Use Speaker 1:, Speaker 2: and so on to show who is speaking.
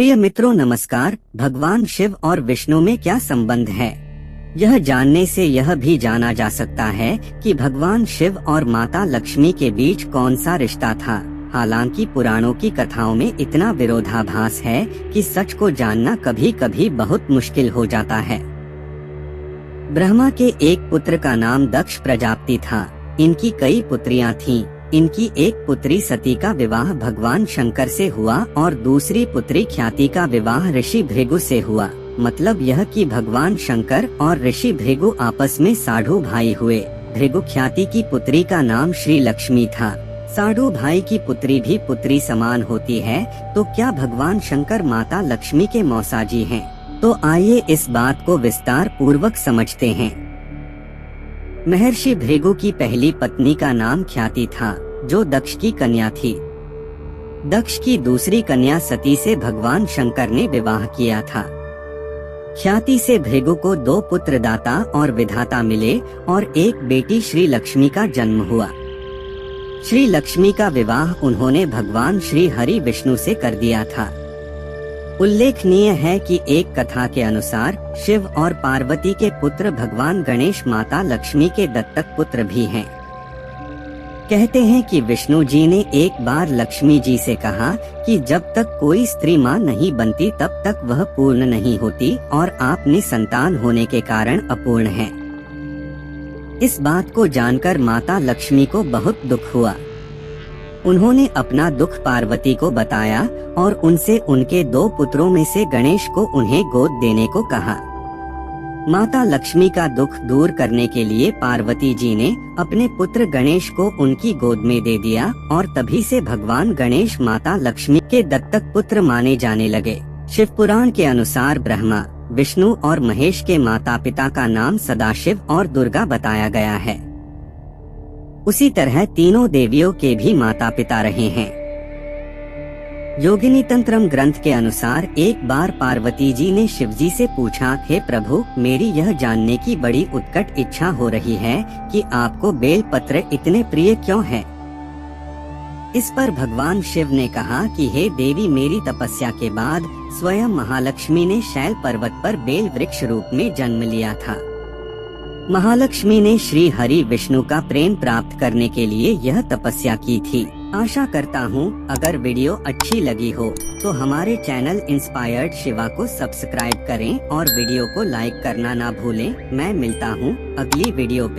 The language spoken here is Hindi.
Speaker 1: प्रिय मित्रों नमस्कार। भगवान शिव और विष्णु में क्या संबंध है, यह जानने से यह भी जाना जा सकता है कि भगवान शिव और माता लक्ष्मी के बीच कौन सा रिश्ता था। हालांकि पुराणों की कथाओं में इतना विरोधाभास है कि सच को जानना कभी कभी बहुत मुश्किल हो जाता है। ब्रह्मा के एक पुत्र का नाम दक्ष प्रजापति था। इनकी कई पुत्रियां थीं। इनकी एक पुत्री सती का विवाह भगवान शंकर से हुआ और दूसरी पुत्री ख्याति का विवाह ऋषि भृगु से हुआ। मतलब यह कि भगवान शंकर और ऋषि भृगु आपस में साढ़ू भाई हुए। भृगु ख्याति की पुत्री का नाम श्री लक्ष्मी था। साढ़ू भाई की पुत्री भी पुत्री समान होती है, तो क्या भगवान शंकर माता लक्ष्मी के मौसाजी हैं? तो आइए इस बात को विस्तार पूर्वक समझते हैं। महर्षि भृगु की पहली पत्नी का नाम ख्याति था, जो दक्ष की कन्या थी। दक्ष की दूसरी कन्या सती से भगवान शंकर ने विवाह किया था। ख्याति से भृगु को 2 पुत्र दाता और विधाता मिले और एक बेटी श्री लक्ष्मी का जन्म हुआ। श्री लक्ष्मी का विवाह उन्होंने भगवान श्री हरि विष्णु से कर दिया था। उल्लेखनीय है कि एक कथा के अनुसार शिव और पार्वती के पुत्र भगवान गणेश माता लक्ष्मी के दत्तक पुत्र भी हैं। कहते हैं कि विष्णु जी ने एक बार लक्ष्मी जी से कहा कि जब तक कोई स्त्री मां नहीं बनती तब तक वह पूर्ण नहीं होती और आप निसंतान होने के कारण अपूर्ण हैं। इस बात को जानकर माता लक्ष्मी को बहुत दुख हुआ। उन्होंने अपना दुख पार्वती को बताया और उनसे उनके 2 पुत्रों में से गणेश को उन्हें गोद देने को कहा। माता लक्ष्मी का दुख दूर करने के लिए पार्वती जी ने अपने पुत्र गणेश को उनकी गोद में दे दिया और तभी से भगवान गणेश माता लक्ष्मी के दत्तक पुत्र माने जाने लगे। शिव पुराण के अनुसार ब्रह्मा, विष्णु और महेश के माता पिता का नाम सदाशिव और दुर्गा बताया गया है। उसी तरह तीनों देवियों के भी माता पिता रहे हैं। योगिनी तंत्रम ग्रंथ के अनुसार एक बार पार्वती जी ने शिव जी से पूछा, हे प्रभु, मेरी यह जानने की बड़ी उत्कट इच्छा हो रही है कि आपको बेल पत्र इतने प्रिय क्यों है। इस पर भगवान शिव ने कहा कि हे देवी, मेरी तपस्या के बाद स्वयं महालक्ष्मी ने शैल पर्वत पर बेल वृक्ष रूप में जन्म लिया था। महालक्ष्मी ने श्री हरि विष्णु का प्रेम प्राप्त करने के लिए यह तपस्या की थी। आशा करता हूँ अगर वीडियो अच्छी लगी हो तो हमारे चैनल इंस्पायर्ड शिवा को सब्सक्राइब करें और वीडियो को लाइक करना ना भूलें। मैं मिलता हूँ अगली वीडियो पे।